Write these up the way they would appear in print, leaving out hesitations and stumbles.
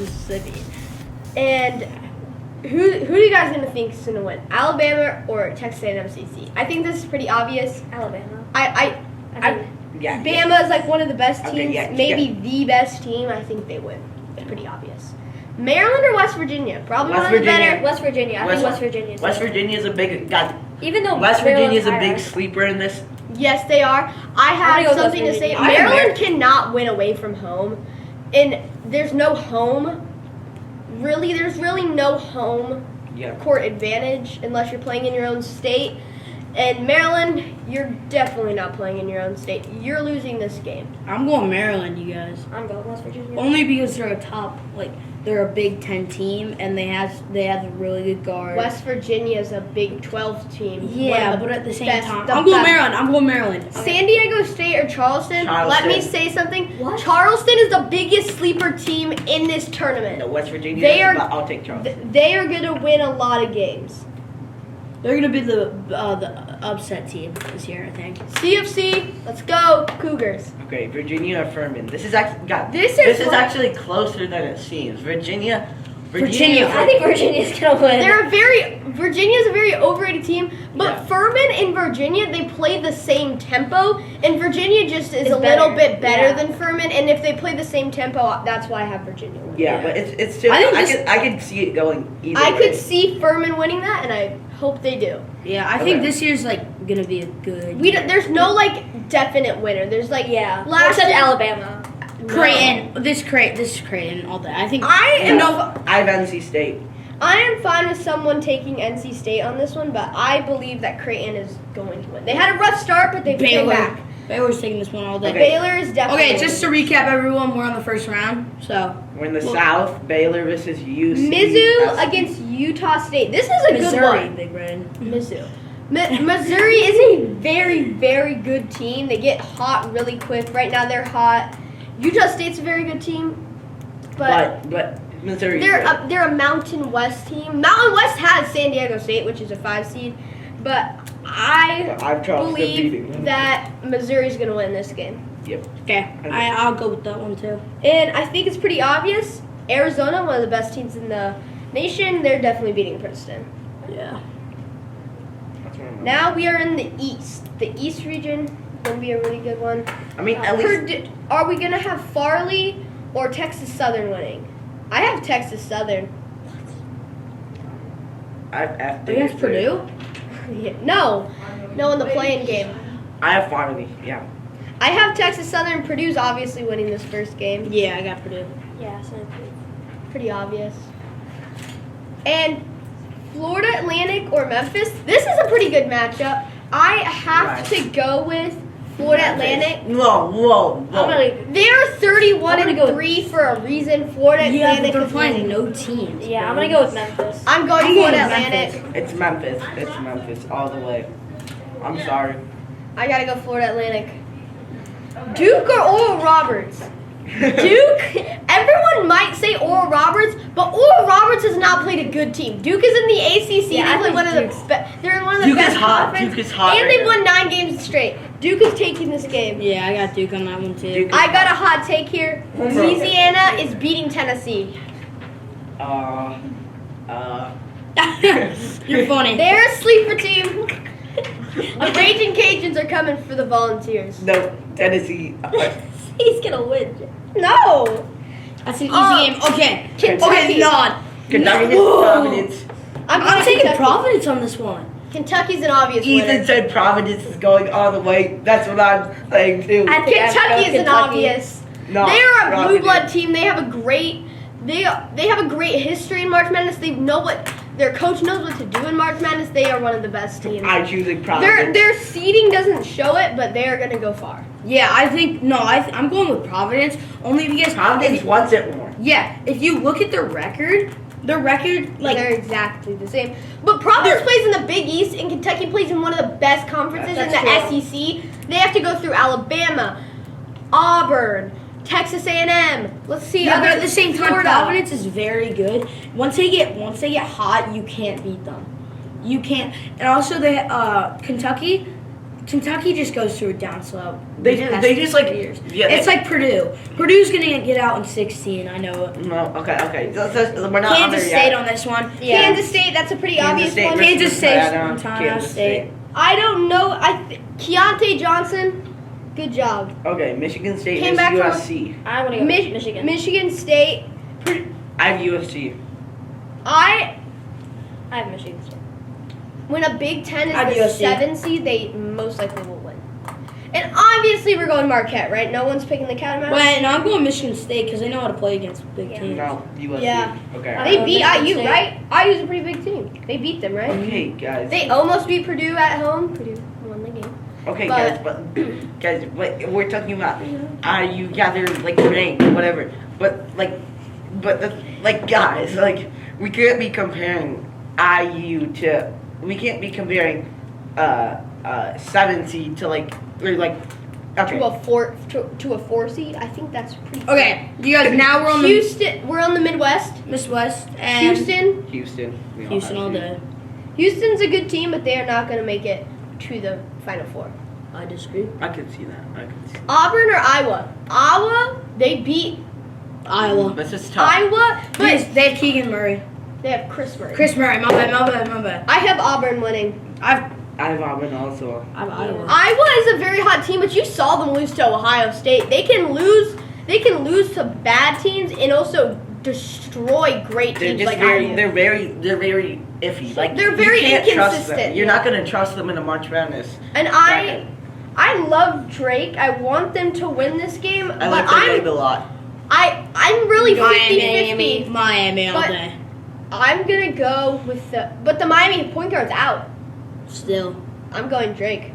Mississippi. And who do you guys gonna think is gonna win? Alabama or Texas A&M CC? I think this is pretty obvious. Alabama. Yeah. Bama is like one of the best teams, Okay, yeah, maybe the best team. I think they win. It's pretty obvious. Maryland or West Virginia? Probably West one of the Virginia. better. West Virginia. I think West Virginia. West Virginia's a big. God, Even though West Virginia's a Maryland's big higher. sleeper in this. Yes, they are. I I'm have gonna go with something to West say. Virginia. Maryland cannot win away from home, and there's no home. Really, there's really no home Yeah. court advantage unless you're playing in your own state. And Maryland, you're definitely not playing in your own state. You're losing this game. I'm going Maryland, you guys. I'm going West Virginia. Only because they're a top, like they're a Big Ten team, and they have a really good guard. West Virginia is a Big 12 team. Yeah, One of but at the same best- time, the I'm going best. Maryland. I'm going Maryland. San Diego State or Charleston? Let me say something. What? Charleston is the biggest sleeper team in this tournament. No, West Virginia. They are- But I'll take Charles. They are going to win a lot of games. They're gonna be the upset team this year, I think. CFC, let's go Cougars. Okay, Virginia or Furman. This is actually This is what- actually closer than it seems. Virginia. I think Virginia's gonna win. Virginia's a very overrated team, but Yeah. Furman and Virginia, they play the same tempo, and Virginia just is It's a little better. bit better Yeah. than Furman, and if they play the same tempo, that's why I have Virginia winning. Yeah, but it's just. I could see it going either I way. could see Furman winning that, and I hope they do. Yeah, I think Okay. this year's like gonna be a good. There's no like definite winner. There's like last except year- Alabama. Creighton, this Creighton, all that. I think I am I have NC State. I am fine with someone taking NC State on this one, but I believe that Creighton is going to win. They had a rough start, but they came back. Baylor's taking this one all day. Okay. Baylor is definitely. Okay, just to recap, everyone, we're on the first round. So We're in the South. Baylor versus UC. Mizzou against Utah State. This is a good Missouri, one. Big Red. Mizzou. Missouri is a very, very good team. They get hot really quick. Right now, they're hot. Utah State's a very good team, but Missouri. they're a Mountain West team. Mountain West has San Diego State, which is a 5 seed, but I I've Charleston beating believe them. that Missouri's going to win this game. Yep. Okay, I'll go with that one too. And I think it's pretty obvious. Arizona, one of the best teams in the nation, they're definitely beating Princeton. Yeah. Now we are in the East. The East region is going to be a really good one. I mean, at least. Are we going to have Farley or Texas Southern winning? I have Texas Southern. I have Against Purdue? Yeah, no, in the playing game. I have Farley. Yeah. I have Texas Southern. Purdue's obviously winning this first game. Yeah, I got Purdue. Yeah, so Pretty obvious. And Florida Atlantic or Memphis. This is a pretty good matchup. I have to go with Florida Atlantic. Whoa. They're 31 I'm gonna and go with- 3 for a reason. Florida Yeah, Atlantic but they're is playing winning. no teams. yeah, I'm bro. gonna go with Memphis. I'm going I'm Florida going Atlantic. It's Memphis. It's Memphis all the way. I'm sorry. I gotta go Florida Atlantic. Duke or Oral Roberts? Duke. Everyone might say Oral Roberts, but Oral Roberts has not played a good team. Duke is in the ACC. Yeah, I they play think one of the. Duke's- They're in one of the Duke is best hot. conference, Duke is hot and right they've now. won 9 games straight. Duke is taking this game. Yeah, I got Duke on that one too. Duke- I got a hot take here. Louisiana is beating Tennessee. You're funny. They're a sleeper team. The Raging Cajuns are coming for the Volunteers. No, Tennessee. He's gonna win. No. That's an easy Oh. game. Okay. Kentucky. Okay, nod. Kentucky is No. Providence. I'm going taking Kentucky. Providence on this one. Kentucky's an obvious Ethan winner. said Providence is going all the way. That's what I'm saying too. I think I have to go Kentucky is an Kentucky. obvious. No, They are a blue Providence. blood team. They have a great they have a great history in March Madness. They know what their coach knows what to do in March Madness. They are one of the best teams. I'm choosing Providence. Their seeding doesn't show it, but they are going to go far. Yeah, I think I'm going with Providence only because Providence wants it more. Yeah, if you look at their record like They're exactly the same. But Providence plays in the Big East, and Kentucky plays in one of the best conferences in That's the SEC. They have to go through Alabama, Auburn, Texas A&M. Let's see. yeah, but other- at the same time, Florida. Providence is very good. Once they get hot, you can't beat them. You can't. And also, they Kentucky Kentucky just goes through a down slope. They these just- past they just, like- years. yeah, It's they- like Purdue. Purdue's gonna get out in 16. I know it. No, okay. We're not on Kansas there State yet. on this one. Yeah. Kansas State, that's a pretty Kansas obvious State one. versus Kansas State, Montana. Montana Kansas State. I don't know. Keontae Johnson, good job. Okay, Michigan State Came versus back from- USC. I want to go Mich- Michigan. Michigan State. I have USC. I I have Michigan State. when a Big Ten I'd is the USC. 7 seed, they most likely will win. And obviously, we're going Marquette, right? No one's picking the Catamounts. Wait, no, I'm going Michigan State because they know how to play against big Yeah. teams. No, USC. Yeah. Okay. They beat Michigan IU, State. right? IU's a pretty big team. They beat them, right? Okay, guys. They almost beat Purdue at home. Purdue won the game. Okay, but- guys, but we're talking about IU. Yeah, they're like ranked, whatever. But guys, like we can't be comparing IU to. We can't be comparing 7 seed to like or like. Okay. To a 4 seed. I think that's pretty. Okay, you guys. Now we're on the Houston. We're on the Midwest. Midwest and Houston. Houston. We all Houston have all to. day. Houston's a good team, but they are not going to make it to the Final Four. I disagree. I could see that. Auburn or Iowa? Iowa. They beat Iowa. This is tough. Iowa, but Yes, they have Keegan Murray. they have Chris Murray. Chris Murray. My bad. I have Auburn winning. I Auburn also. Iowa. Iowa is a very hot team, but you saw them lose to Ohio State. They can lose to bad teams and also destroy great They're teams just like very. IU. They're very iffy. Like They're you very can't trust them. inconsistent, You're yeah. not gonna trust them in a March Madness. And I love Drake. I want them to win this game, I but like the game a lot. I'm really 50-50. Miami all But- day. I'm gonna go with the Miami point guard's out. Still. I'm going Drake.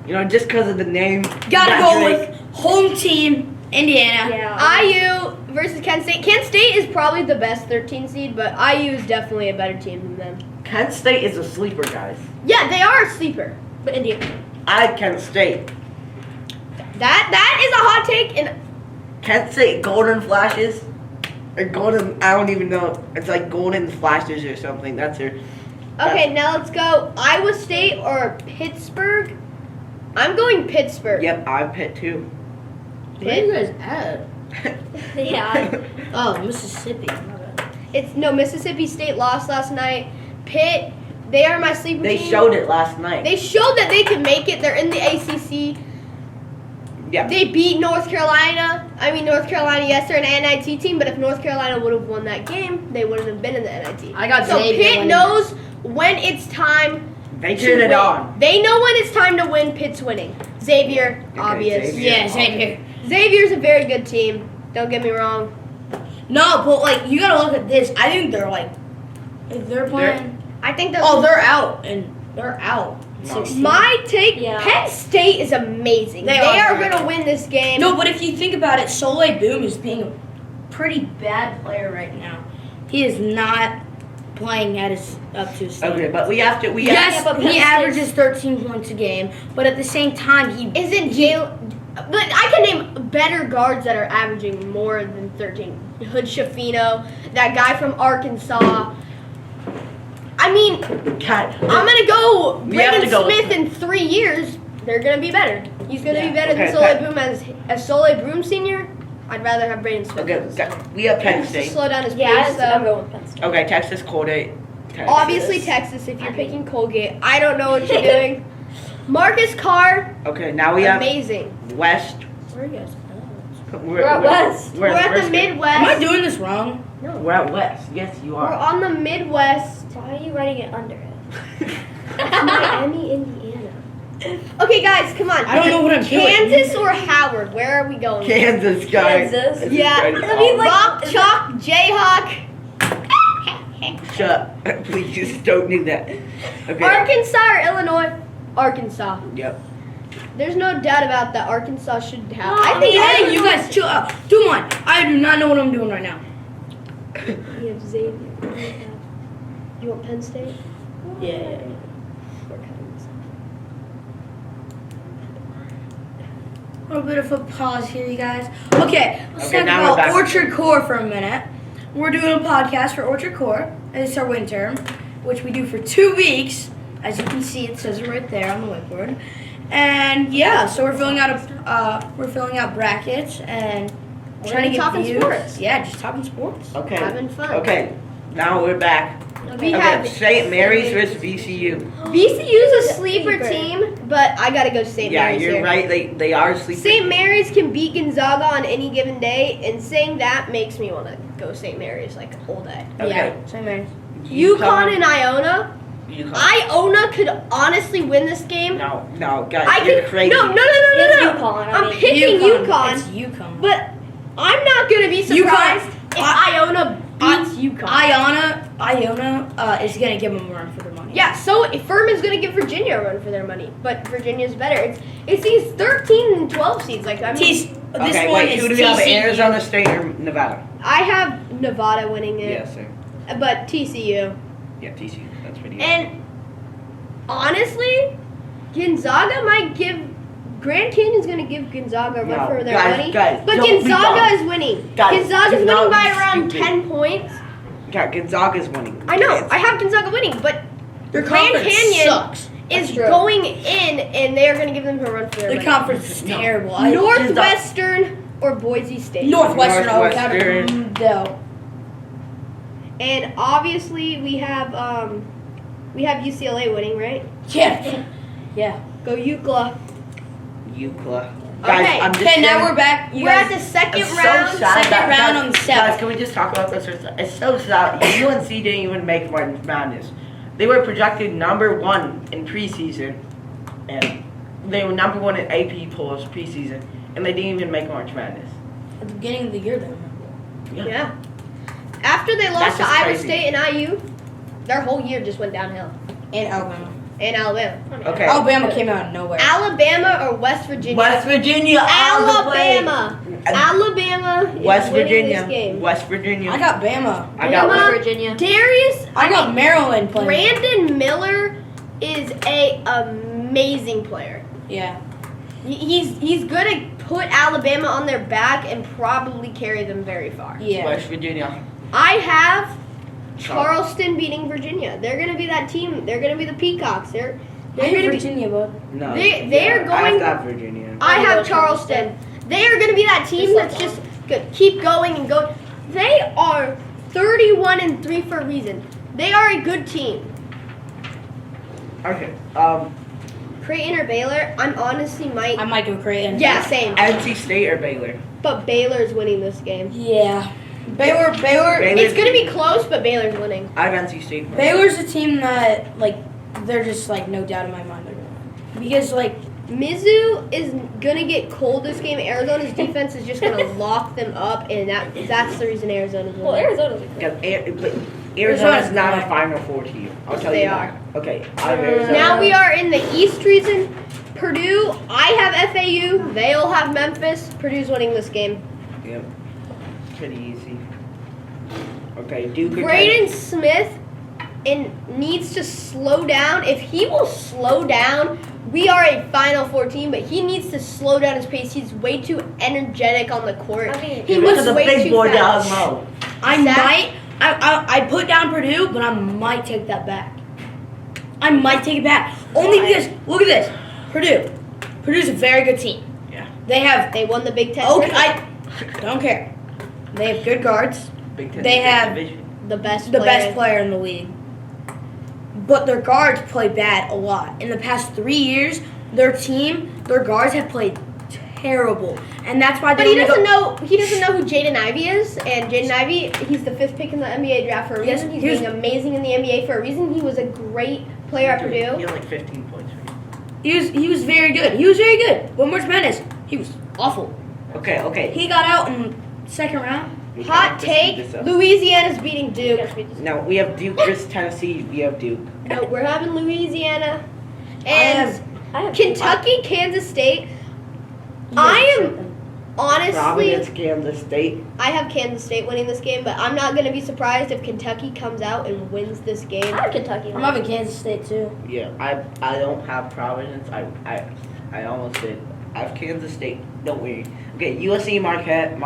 You know, just because of the name. Gotta not go Drake. with home team, Indiana. Yeah. IU versus Kent State. Kent State is probably the best 13 seed, but IU is definitely a better team than them. Kent State is a sleeper, guys. Yeah, they are a sleeper. But Indiana. I had Kent State. That is a hot take, and Kent State Golden Flashes. Or Golden, I don't even know. It's like Golden Flashes or something. That's her. okay, now let's go Iowa State or Pittsburgh. I'm going Pittsburgh. Yep, I Pitt too. Where are you guys at? Yeah. Oh, Mississippi. My bad. It's no Mississippi State lost last night. Pitt, they are my sleeper They team. showed it last night. They showed that they can make it. They're in the ACC. Yeah. They beat North Carolina. North Carolina, yes, they're an NIT team, but if North Carolina would have won that game, they wouldn't have been in the NIT. I got So Xavier Pitt winning. knows when it's time They to turn it win. on. They know when it's time to win. Pitt's winning. Xavier, Okay, obvious. Xavier. Yeah, Xavier. Xavier's a very good team. Don't get me wrong. No, but like you gotta look at this. I think they're like, if they're playing. I think they're. Oh, they're out and they're out. No. 16. My take. Yeah. Penn State is amazing. They They are are going to win this game. No, but if you think about it, Soleil Boom is being a pretty bad player right now. He is not playing at his up to his standard. Okay, but we have to. Yes, but he Penn State's- averages 13 points a game, but at the same time, he Isn't Jalen? But I can name better guards that are averaging more than 13. Hood Shafino, that guy from Arkansas. God, I'm gonna go We have Brandon to go. Smith in 3 years. They're gonna be better. He's gonna Yeah. be better Okay, than Soleil Pat- Boom as Soleil Boom Senior. I'd rather have Brandon Smith. Okay, we have Penn Just to State. slow down his Yeah, pace. I'm though. going with Penn State. Okay, Texas, Colgate. Texas. Obviously Texas. If you're picking Colgate, I don't know what you're doing. Marcus Carr, Okay, now we have amazing. West. Where are you guys? We're at West. We're at the Am I Midwest. doing this wrong? We're at West. Yes, you We're are. on the Midwest. Why are you writing it under it? Miami, Indiana. Okay, guys, come on. I don't know what I'm doing. Kansas or Howard? Where are we going? Kansas, guys. Kansas? This is Yeah. gonna be I mean, like- Rock, Chalk, Jayhawk. Shut up. Please don't do that. Okay. Arkansas or Illinois? Arkansas. Yep. There's no doubt about that. Arkansas should have. Oh, I think Hey, you guys chill out. Come on. I do not know what I'm doing right now. You have Xavier. You want Penn State? Yeah. Or Cousins? A little bit of a pause here, you guys. Okay, let's Okay, talk now we're about back. Orchard Core for a minute. We're doing a podcast for Orchard Core, and it's our winter, which we do for 2 weeks. As you can see, it says it right there on the whiteboard. And yeah, so we're filling out brackets and We're trying to get talking views. sports. Yeah, just talking sports. Okay. Having fun. Okay. Now we're back. We Okay. have St. Mary's versus VCU. VCU's a sleeper team, but I gotta go St. Yeah, Mary's you're here. right. They are sleeping. St. Mary's can beat Gonzaga on any given day, and saying that makes me want to go St. Mary's like all day. Okay. Yeah, St. Mary's. UConn and Iona. UConn. Iona could honestly win this game. No, guys, I you're could. crazy. No. It's UConn, I I'm mean. picking It's UConn, UConn. but I'm not gonna be surprised if Iona beats UConn. Iona is gonna give them a run for their money. Yeah, so if Furman's gonna give Virginia a run for their money, but Virginia's better. It's these 13 and 12 seeds. Like I mean, This Okay, one wait, is who do we have? TCU. Arizona State or Nevada? I have Nevada winning it, Yes, sir. but TCU. Yeah, TCU. That's pretty good. And honestly, Gonzaga might give. Grand Canyon's gonna give Gonzaga a run No, for their guys, money, guys, but don't be Gonzaga dumb. is winning. Guys, Gonzaga's do not winning by be around stupid. 10 points. Yeah, Gonzaga's winning. I know. I have Gonzaga winning, but Their Grand conference Canyon sucks. is That's true. going in, and they are going to give them a run for their Their money. conference is No. terrible. Northwestern or Boise State. Northwestern. Northwestern. No. And obviously we have UCLA winning, right? Yeah. Yeah. Go UCLA. UCLA. Okay. Guys, I'm just Okay, now saying- we're back. You We're at guys, the second It's so round. sad second that- round guys- on the Guys, seventh. can we just talk about this? It's so sad. UNC didn't even make March Madness. They were projected number 1 in preseason, and they were number 1 in AP polls preseason, and they didn't even make March Madness. at the beginning of the year, though. Yeah. After they lost That's to just Iowa crazy. State and IU, their whole year just went downhill. And Alabama. And Alabama. Okay. Alabama came out of nowhere. Alabama or West Virginia? West Virginia, all the way. Alabama. Alabama is West winning Virginia. this game. West Virginia. I got Bama. I got Bama. West. Virginia. Darius, I got Maryland playing. Brandon Miller is a amazing player. Yeah. He's gonna put Alabama on their back and probably carry them very far. Yeah. West Virginia. I have Charleston beating Virginia. They're gonna be that team. They're gonna be the Peacocks. They're I gonna hate be. Virginia, bud. No. They are going- I got Virginia. I I have love Charleston. They are gonna be that team Just like that's just good. Keep going and go. They are 31 and 3 for a reason. They are a good team. Okay. Creighton or Baylor? I'm honestly might. I might go Creighton. Yeah, same. NC State or Baylor? But Baylor's winning this game. Yeah. Baylor. It's gonna be close, but Baylor's winning. I have NC State. Baylor's a team that, like, they're just, like, no doubt in my mind they're gonna win. Because, like, Mizzou is gonna get cold this game. Arizona's defense is just gonna lock them up, and that's the reason Arizona's winning. Well, Arizona's a Because great. Arizona's not a not. Final Four team. I'll tell They you are. that. Okay. I have Arizona. Now we are in the East region. Purdue, I have FAU. They all have Memphis. Purdue's winning this game. Yep. Pretty easy. Okay, Duke. or Braden Smith needs to slow down. If he will slow down, we are a Final Four team, but he needs to slow down his pace. He's way too energetic on the court. I mean, he Tennessee? moves Because the way big too boy down fast. low. I put down Purdue, but I might take that back. I might take it back. Only Why? because, look at this. Purdue's a very good team. Yeah. They won the Big Ten. Okay, tournament. I don't care. They have good guards. Big Ten They have division. the best the player. best player in the league. But their guards play bad a lot. In the past 3 years, their guards have played terrible. And that's why they But he only doesn't go- know. He doesn't know who Jaden Ivey is, and Jaden Ivey, he's the 5th pick in the NBA draft for a Yes, reason. He's here's- being amazing in the NBA for a reason. He was a great player at He Purdue. had like 15 points. He was very good. He was very good. But March Madness, he was awful. Okay. He got out in second round. We Hot gotta speed take: this up. Louisiana's beating You Duke. gotta speed this. No, we have Duke versus Tennessee. We have Duke. No, we're having Louisiana I and have Kentucky, Kansas State. I am honestly, Providence, Kansas State. I have Kansas State winning this game, but I'm not going to be surprised if Kentucky comes out and wins this game. I have Kentucky. I'm having Kansas State too. Yeah, I don't have Providence. I almost did. I have Kansas State. Don't worry. Okay, USC, Marquette,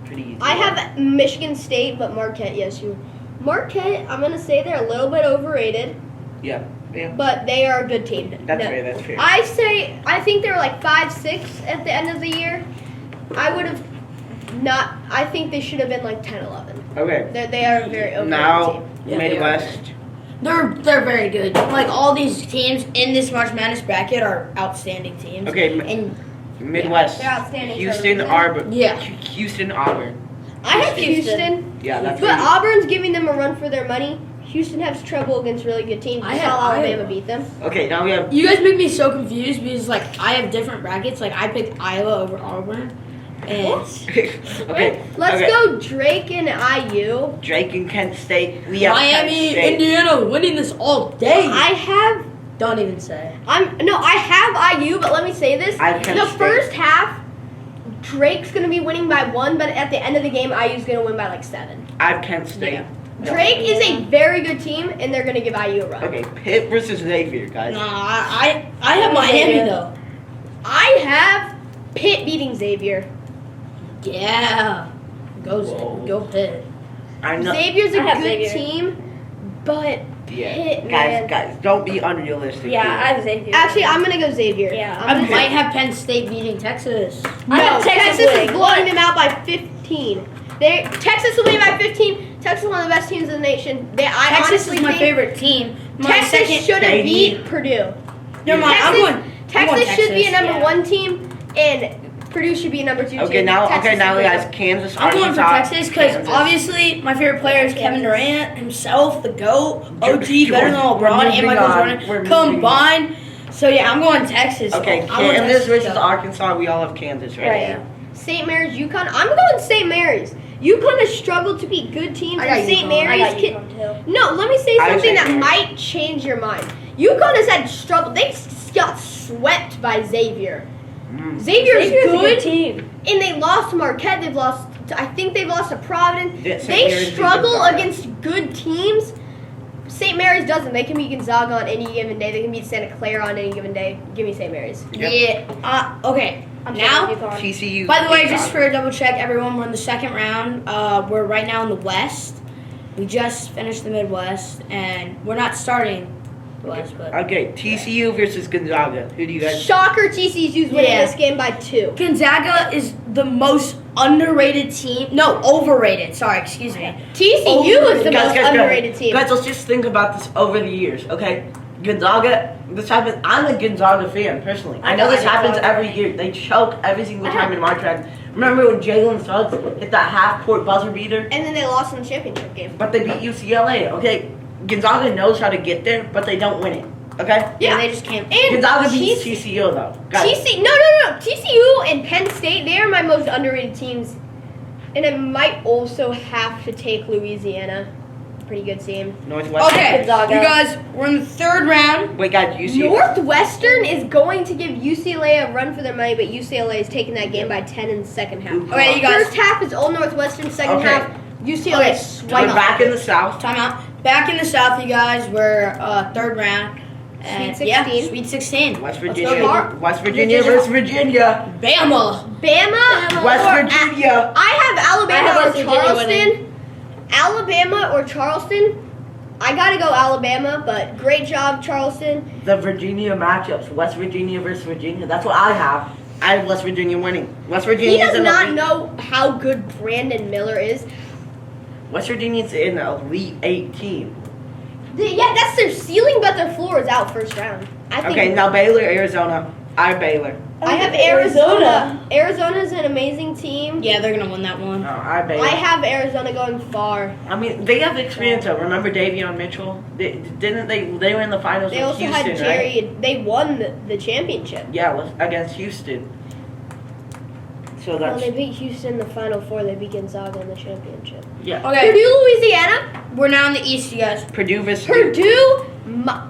pretty easy. I have Michigan State, but Marquette, Marquette, I'm going to say they're a little bit overrated. Yeah, Yeah. but they are a good team. That's fair. That's fair. I think they were like 5-6 at the end of the year. I would have not. I think they should have been like 10-11. Okay. They are a very overrated Now team. Yeah, they Midwest. They're very good. Like all these teams in this March Madness bracket are outstanding teams. Okay. And Midwest. They're outstanding. Houston, for a reason. Auburn. Yeah. Houston, Auburn. I have Houston. Houston, Yeah, that's but right. Auburn's giving them a run for their money. Houston has trouble against really good teams. I saw Alabama beat them. Okay, now we have. you guys make me so confused because like I have different brackets. Like I picked Iowa over Auburn. And Okay. Let's okay. go Drake and IU. Drake and Kent State. We have Kent Miami, State. Indiana winning this all day. I Don't even say. have IU, but let me say this. I have Kent The State. first half, Drake's gonna be winning by 1, but at the end of the game, IU's gonna win by like 7. I have Kent State. Yeah. Drake is a very good team, and they're gonna give IU a run. Okay, Pitt versus Xavier, guys. Nah, I have Miami though. I have Pitt beating Xavier. Yeah. Whoa. Go Pitt. I know. Xavier's a I have good Xavier. team, but Yeah. Pitt, man. Guys, don't be unrealistic. Yeah, here. I have Xavier. Actually, I'm gonna go Xavier. Yeah. I I'm gonna might have Penn State beating Texas. I No, have Texas Texas is winning. blowing them out by 15. Texas will win by 15. Texas is one of the best teams in the nation. I Texas honestly is my think favorite team. My Texas second. should have KD. beat Purdue. Never mind. I'm going Texas should be a number yeah. 1 team, and Purdue should be a number 2 Okay, team. now, Texas okay, now is we winning. guys, Kansas, I'm going for Arkansas, Texas because Kansas. obviously my favorite player is Kevin Kansas. Durant himself, the GOAT, We're- OG, better than we're LeBron and moving Michael on. Jordan We're moving combined. So yeah, I'm going Texas. Okay, I'm going Kansas Texas, versus though. Arkansas. We all have Kansas, right? Right. St. Mary's, UConn. I'm going St. Mary's. UConn has struggled to beat good teams, I got and St. UConn. Mary's I got can. UConn too. No, let me say I have something St. that Mary's. might change your mind. UConn has had struggle. They got swept by Xavier. Mm. Xavier's Xavier's a good, good team. and they lost to Marquette. They've lost. I think they've lost to Providence. Yeah, St. They Mary's beat struggle Gonzaga. against good teams. St. Mary's doesn't. They can beat Gonzaga on any given day. They can beat Santa Clara on any given day. Give me St. Mary's. Yep. Yeah. Okay. I'm Now, taking UConn. TCU. by the way, just UConn. for a double check, everyone, we're in the second round. We're right now in the West. We just finished the Midwest, and we're not starting the West, but Okay, TCU versus Gonzaga. Who do you guys? Shocker! TCU's winning Yeah. this game by 2. Gonzaga is the most underrated team. No, overrated. Sorry, excuse me. TCU is the Guys, most guys, underrated guys, team. Guys, let's just think about this over the years, okay? Gonzaga, this happens. I'm a Gonzaga fan, personally. I know this happens every year. They choke every single time in March Madness. Remember when Jalen Suggs hit that half-court buzzer beater? And then they lost in the championship game. But they beat UCLA, okay? Gonzaga knows how to get there, but they don't win it, okay? Yeah. They just can't. And Gonzaga beats TC TCU, though. Guys, No. TCU and Penn State, they are my most underrated teams. And I might also have to take Louisiana. Pretty good team. Northwestern. Okay, Gonzaga. you guys, we're in the third round. Wait, guys, UCLA. Northwestern is going to give UCLA a run for their money, but UCLA is taking that game by 10 in the second half. Okay, you guys. First half is all Northwestern. Second Okay. half, UCLA Okay, is We're swiping. back in the South. Time out. Back in the South, you guys. We're third round. And Sweet yeah, 16. Sweet 16. West Let's Virginia. go. Mar- West Virginia versus Virginia. Bama. Bama. West or Virginia. I have Alabama I have or West Virginia Charleston. winning. Alabama or Charleston. I gotta go Alabama, but great job, Charleston. The Virginia matchups. West Virginia versus Virginia. That's what I have. I have West Virginia winning. West Virginia He does is an not elite. know how good Brandon Miller is. West Virginia's an elite 8 team. Yeah, that's their ceiling, but their floor is out first round. I think. Okay, now Baylor, Arizona. I have Baylor. I have Arizona. Arizona's an amazing team. Yeah, they're gonna win that one. No, I have Baylor. I have Arizona going far. I mean, they have experience though. Remember Davion Mitchell? Didn't they? They were in the finals They with also Houston, had Jerry. right? They won the championship. Yeah, against Houston. So Well, that's they beat Houston in the Final Four. They beat Gonzaga in the championship. yeah. Okay, Purdue, Louisiana. we're now in the East, you guys. Purdue versus Duke. Purdue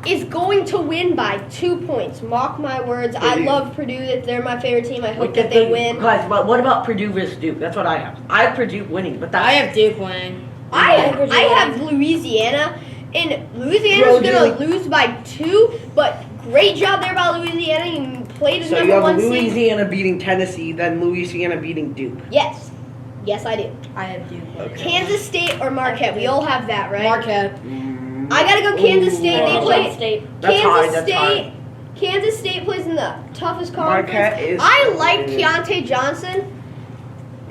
is going to win by 2 points. Mark my words. I Purdue. love Purdue. They're my favorite team. I hope Wait, that they win. Guys, but what about Purdue versus Duke? That's what I have. I have Purdue winning, but that's I have Duke winning. I Virginia. have Louisiana, and Louisiana's Bro, going to lose by 2, but great job there by Louisiana. You played as so you number have 1 seed. Louisiana beating Tennessee, then Louisiana beating Duke. Yes. Yes, I do. I have Duke winning. Kansas State or Marquette. We all have that, right? Marquette. I gotta go Kansas State. They Ooh. play State. That's hard, Kansas that's State. Kansas State plays in the toughest conference. Marquette is- I like Keontae Johnson.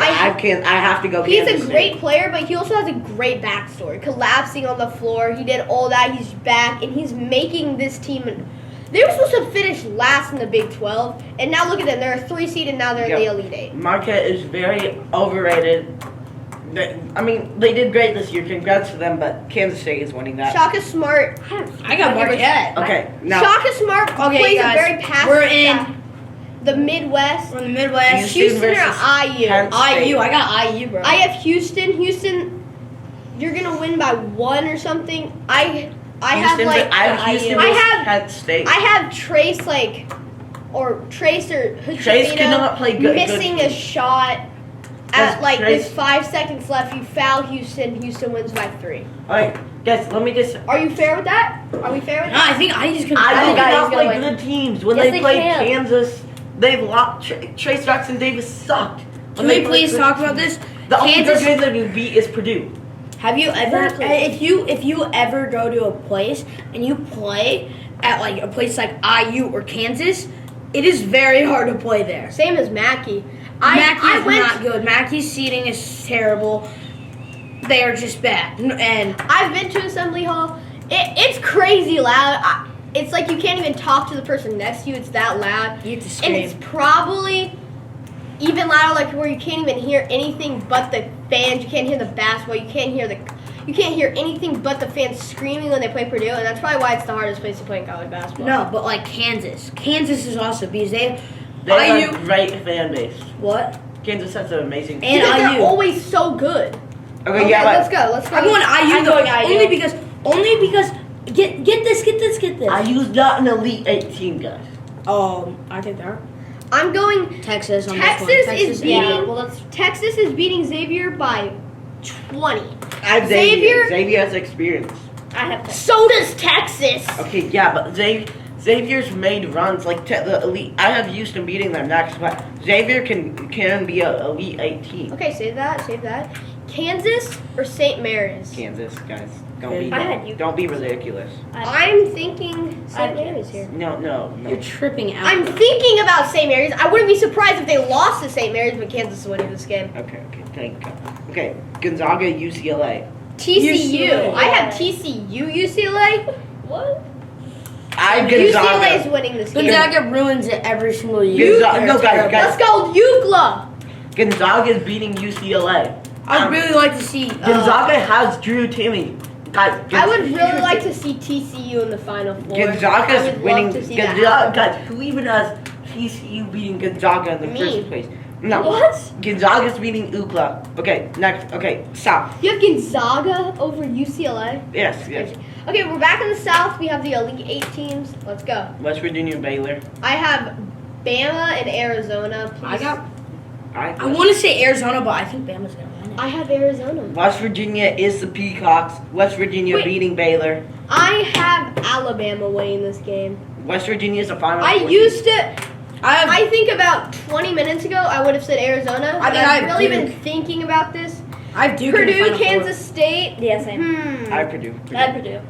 I have to go He's Kansas a State. great player, but he also has a great backstory. Collapsing on the floor, he did all that. He's back, and he's making this team. They were supposed to finish last in the Big 12, and now look at them. They're a 3 seed, and now they're in the Elite 8. Marquette is very overrated. I mean, they did great this year. Congrats to them, but Kansas State is winning that. Shaka Smart. I got Marquette. Okay, now Shaka Smart Okay, plays guys, a very passive we're in- style. The Midwest. From the Midwest. Houston Houston or versus IU? Kent State. IU. I got IU, bro. I have Houston. Houston, you're gonna win by 1 or something. I have Houston, like I have Houston I versus have- Kent State. I have Trace or Trace Hujafino cannot play good. missing a shot Yes, at like Trace- with 5 seconds left. You foul Houston. Houston wins by 3. All right, guys, let me just. Are you fair with that? Are we fair with No, that? I think IU's gonna. I think did IU's not gonna play win. good teams when Yes, they they played can. Kansas. They lost. Trace Jackson Davis sucked. Can When we they played please good talk about teams. this? The only Kansas- good game that you beat is Purdue. Have you ever, Exactly. if you ever go to a place and you play at like a place like IU or Kansas, it is very hard to play there. Same as Mackey. Mackey I is went. not good. Mackey's seating is terrible. They are just bad. And I've been to Assembly Hall. It's crazy loud. It's like you can't even talk to the person next to you. It's that loud. you have to And scream. it's probably even louder, like where you can't even hear anything but the fans. You can't hear the basketball. You can't hear anything but the fans screaming when they play Purdue, and that's probably why it's the hardest place to play in college basketball. No, but like Kansas. Kansas is also because They have IU. a great fan base. What? Kansas has an amazing. And because they're IU. always so good. Okay, yeah, but let's go. Let's go. I'm going IU I'm though. going IU. Only because get this. IU's not an Elite 8 team, guys. I think they're I'm going. Texas on Texas this one. is beating. Yeah, well, that's Texas is beating Xavier by 20. I have Xavier- Xavier has experience. I have that. So does Texas. Okay, yeah, but Xavier's made runs like the Elite. I have Houston beating them next, but Xavier can be a Elite 8 team. Okay, save that. Kansas or St. Mary's? Kansas, guys, I had you. don't be ridiculous. I'm thinking I St. have Mary's Kansas. here. No. You're tripping out. I'm thinking about St. Mary's. I wouldn't be surprised if they lost to St. Mary's, but Kansas is winning this game. Okay, thank God. Okay, Gonzaga, UCLA. TCU. UCLA. I have TCU, UCLA. What? I have UCLA is Gonzaga. winning this game. Gonzaga ruins it every single year. Gonzaga- no, guys, Let's go, UCLA. Gonzaga is beating UCLA. I'd really like to see Gonzaga has Drew Timmy. Guys, I would really like to see TCU in the Final Four. I Gonzaga's would winning. love to see that Gonzaga, happen. guys, who even has TCU beating Gonzaga in the Me. first place? No. What? Gonzaga's beating UCLA. Okay, next. Okay, South. You have Gonzaga over UCLA? Yes. Okay, we're back in the South. We have the Elite 8 teams. Let's go. West Virginia, Baylor. I have Bama and Arizona. Please. I want to say Arizona, but I think Bama's gonna win it. I have Arizona. West Virginia is the Peacocks. West Virginia Wait. beating Baylor. I have Alabama winning this game. West Virginia is the final. I four used to. I I think about 20 minutes ago, I would have said Arizona. I But think I've I really Duke. been thinking about this. have Duke in the Purdue, Final Four. Kansas State. Yeah, same. teams. I have Purdue. I had Purdue.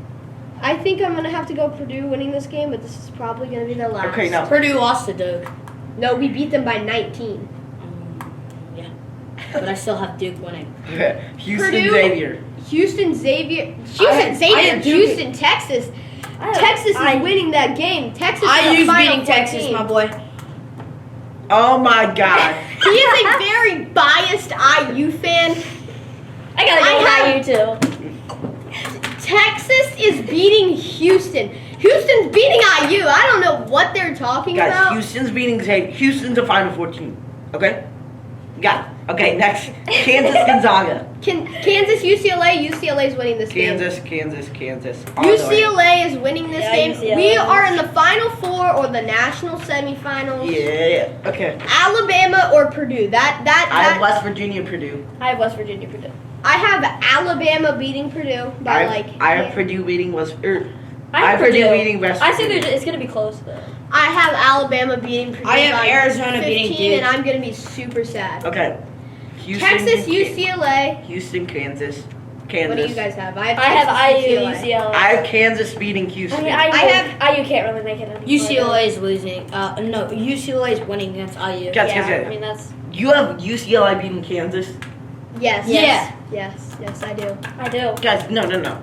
I think I'm gonna have to go Purdue winning this game, but this is probably gonna be the last. Okay, now. Purdue lost to Duke. No, we beat them by 19. Yeah, but I still have Duke winning. Houston, Purdue. Xavier. Houston, Xavier. I have Duke. Houston, Texas. Texas is winning that game. Texas is IU's the Final beating Four Texas, team. my boy. Oh my God. He is a very biased IU fan. I gotta go I with IU too. Texas is beating Houston. Houston's beating IU. I don't know what they're talking Guys, about. Houston's beating Xavier. Houston's the final 14. Okay? Got it. Okay, next. Kansas, Gonzaga. Kansas, UCLA. UCLA is winning this game. Kansas. All the way. UCLA is winning this Yeah, game. UCLA. We are in the Final Four or the national semifinals. Yeah. Okay. Alabama or Purdue. I have That West Virginia, Purdue. I have West Virginia, Purdue. I have Alabama beating Purdue by I have Purdue beating West. I have Purdue Purdue. beating West I think Virginia. it's gonna be close though. I have Alabama beating Purdue I have by Arizona 15, beating Duke. and I'm gonna be super sad. Okay. Houston, Texas, UCLA. Houston, Kansas. Kansas. What do you guys have? I have IU, UCLA. UCLA. I have Kansas beating Houston. I mean, I have- IU can't really make it any UCLA is losing. No, UCLA is winning against IU. Guys, Yeah, guys, I mean, that's. you have UCLA beating Kansas? Yes. Yeah. Yes, I do. I do. Guys, no.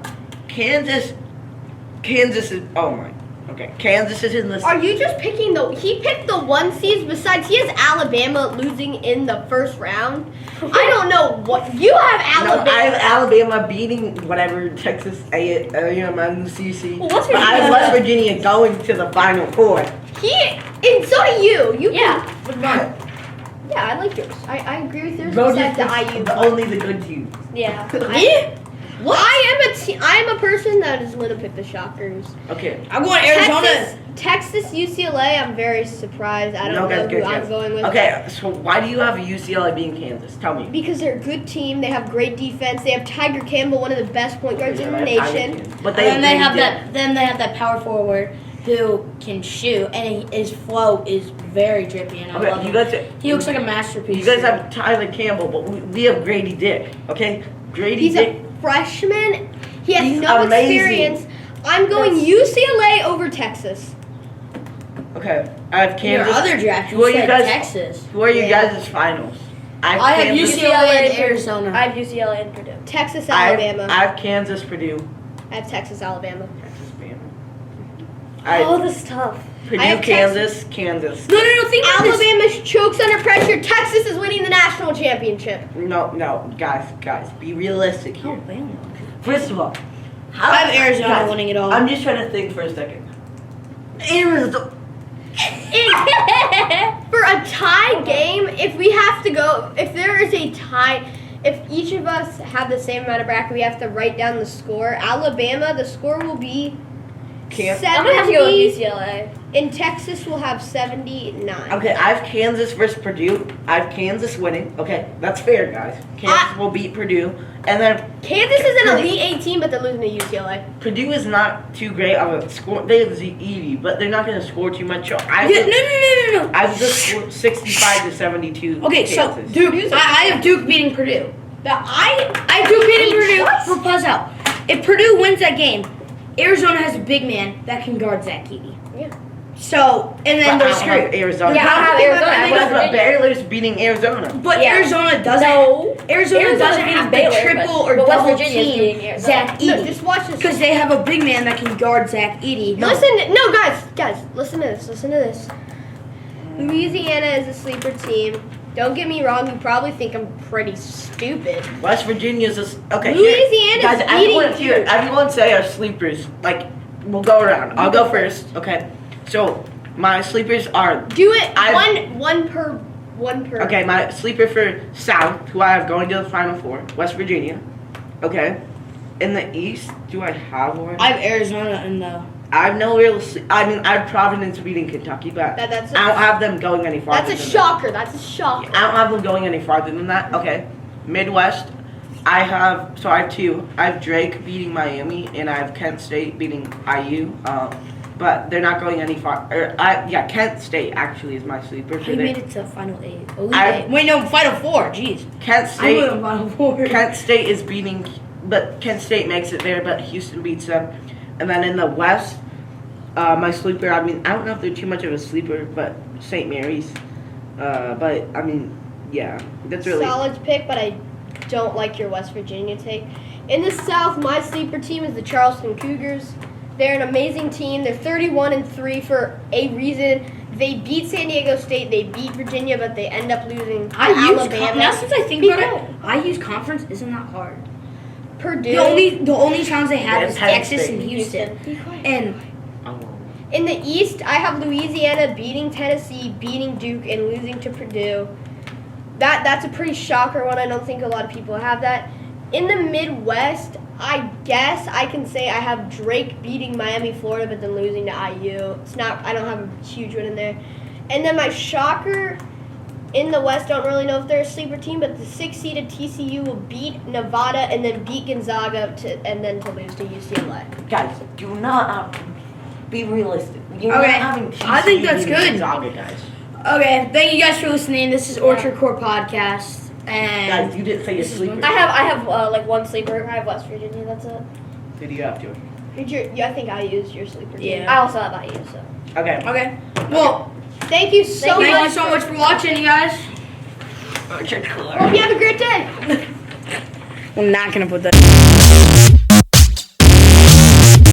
Kansas is, oh my, okay. Kansas is in this. Are you just picking he picked the 1 seeds, besides he has Alabama losing in the first round? I don't know what, you have Alabama. No, I have Alabama beating whatever Texas A&M and CC. Well, West But I have Virginia- West Virginia going to the Final Four. And so do you. Yeah. Yeah, I like yours. I agree with yours. Vote Besides the IU. only the good teams. Yeah. I am a person that is going to pick the Shockers. Okay. I'm going Arizona. Texas, UCLA. I'm very surprised. I don't No, know guys, who good, I'm guys. going with. Okay, so why do you have UCLA being Kansas? Tell me. Because they're a good team. They have great defense. They have Tiger Campbell, one of the best point guards in the nation. But Then they have that power forward who can shoot, and his flow is very drippy, and I love Okay, him. He looks like a masterpiece. You guys have Tyler Campbell, but we have Grady Dick. Okay, Grady He's Dick. a freshman. He has He's no amazing. experience. I'm going UCLA over Texas. Okay, I have In your Kansas. other draft, Who are you you said guys? Texas. Who are you Yeah. guys' finals? I have Kansas. UCLA and Purdue. Arizona. I have UCLA and Purdue. Texas, I Alabama. have Kansas, Purdue. I have Texas, Alabama. Texas, Bama. Oh, I this is tough. Purdue, I have Kansas. No, think about this. Alabama chokes under pressure. Texas is winning the national championship. No, guys, be realistic here. Alabama. First of all, I have Arizona winning it all. I'm just trying to think for a second. Arizona. For a tie game, if we have to go, if there is a tie, if each of us have the same amount of bracket, we have to write down the score. Alabama, the score will be Kansas. I'm gonna have to go with 70, UCLA. and Texas will have 79. Okay, I have Kansas versus Purdue. I have Kansas winning. Okay, that's fair, guys. Kansas will beat Purdue, and then Kansas is an Elite 8 team, but they're losing to UCLA. Purdue is not too great of a score. They have Edie, but they're not going to score too much. So I Yeah, have no. I have just scored 65 to 72. Okay, so Kansas. Duke. I have Duke beating Purdue. I have Duke beating Purdue. For pause out. If Purdue wins that game, Arizona has a big man that can guard Zach Edey. Yeah. So and then But I they're don't have screwed. Arizona. Yeah, I don't have Arizona. I What have about Virginia. Baylor's beating Arizona? But Yeah. Arizona doesn't. No. Arizona Arizona's doesn't beating have Baylor, the triple but- or but West double Virginia's team beating Arizona. Zach No, Edey. just watch this. Because they have a big man that can guard Zach Edey. No. Guys, listen to this. Louisiana is a sleeper team. Don't get me wrong, you probably think I'm pretty stupid. West Virginia's okay. Louisiana's guys, everyone beating here, Duke. everyone say our sleepers. Like, we'll go around. I'll go first. Okay. So my sleepers are Do it I- one per. okay. My sleeper for South, who I have going to the Final Four, West Virginia. Okay. In the East, do I have one? I have Arizona in the. I have no real. I mean, I have Providence beating Kentucky, but That's I don't have them going any farther. That's a than shocker. That's a shocker. That. I don't have them going any farther than that. Okay. Midwest, I have two. I have Drake beating Miami, and I have Kent State beating IU. But they're not going any far. Kent State actually is my sleeper for He their made it to Final 8. Elite I- 8. Wait, no, Final 4. Jeez. Kent I State. went Final 4. Kent State is beating, but Kent State makes it there, but Houston beats them. And then in the West, my sleeper, I mean, I don't know if they're too much of a sleeper, but St. Mary's. But, I mean, yeah, that's really... Solid pick, but I don't like your West Virginia take. In the South, my sleeper team is the Charleston Cougars. They're an amazing team. They're 31-3 for a reason. They beat San Diego State. They beat Virginia, but they end up losing to Alabama. Now since I think about it, IU's conference isn't that hard. Purdue. The only challenge they have Yeah, is Penn Texas State. and Houston. Be quiet. And In the East, I have Louisiana beating Tennessee, beating Duke, and losing to Purdue. That's a pretty shocker one. I don't think a lot of people have that. In the Midwest, I guess I can say I have Drake beating Miami, Florida, but then losing to IU. It's not. I don't have a huge one in there. And then my shocker in the West, don't really know if they're a sleeper team, but the 6-seeded TCU will beat Nevada and then beat Gonzaga and then to lose to UCLA. Guys, do not be realistic. You're Okay, not having I think TCU that's beating good. Gonzaga, guys. okay, thank you guys for listening. This is Orchard Core Podcast. And Guys, you didn't say your This is sleeper. I have like one sleeper. I have West Virginia. That's it. Who do you have to? I think I used your sleeper team. Yeah. I also have IU. So. Okay. okay. Well, Thank you so thank you much. so much for watching, you guys. Hope you have a great day. I'm not gonna put that.